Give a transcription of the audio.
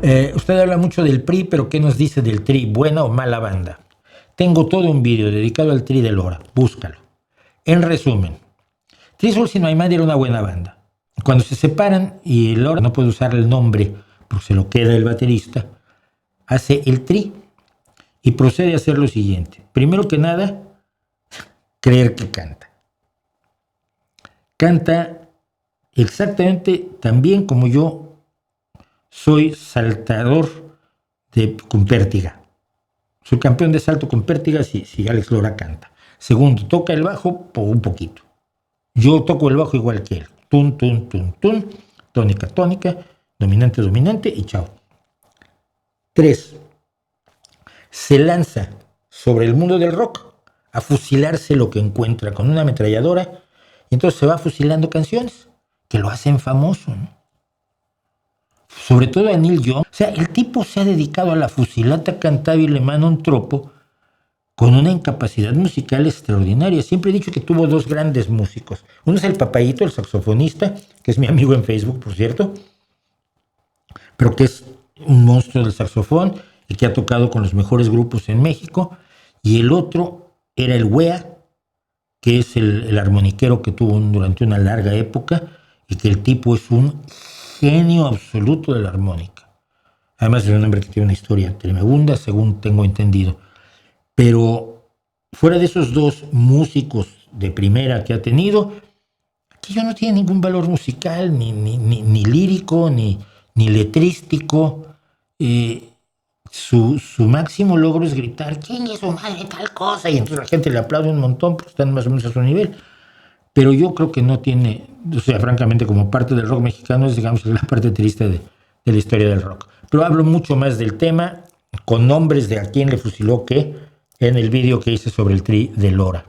Usted habla mucho del PRI, pero ¿qué nos dice del TRI? ¿Buena o mala banda? Tengo todo un vídeo dedicado al TRI de Lora. Búscalo. En resumen, Tri Sol Si No Hay Madre era una buena banda. Cuando se separan y Lora no puede usar el nombre porque se lo queda el baterista, hace el TRI y procede a hacer lo siguiente. Primero que nada, creer que canta. Canta exactamente tan bien como yo soy saltador con pértiga. Soy campeón de salto con pértiga si Alex Lora canta. Segundo, toca el bajo por un poquito. Yo toco el bajo igual que él. Tun, tun, tun, tun. Tónica, tónica. Dominante, dominante y chao. 3. Se lanza sobre el mundo del rock a fusilarse lo que encuentra con una ametralladora y entonces se va fusilando canciones que lo hacen famoso, ¿no? Sobre todo a Neil Young. O sea, el tipo se ha dedicado a la fusilata cantabile Manon Tropo con una incapacidad musical extraordinaria. Siempre he dicho que tuvo dos grandes músicos. Uno es el Papayito, el saxofonista, que es mi amigo en Facebook, por cierto, pero que es un monstruo del saxofón y que ha tocado con los mejores grupos en México. Y el otro era el Wea, que es el armoniquero que tuvo durante una larga época y que el tipo es un genio absoluto de la armónica. Además es un hombre que tiene una historia tremenda, según tengo entendido. Pero fuera de esos dos músicos de primera que ha tenido, aquello no tiene ningún valor musical, ni lírico, ni letrístico. Su máximo logro es gritar, ¿quién es su madre tal cosa? Y entonces la gente le aplaude un montón porque están más o menos a su nivel. Pero yo creo que no tiene, o sea, francamente, como parte del rock mexicano, es, digamos, la parte triste de la historia del rock. Pero hablo mucho más del tema, con nombres de a quién le fusiló qué, en el vídeo que hice sobre el TRI de Lora.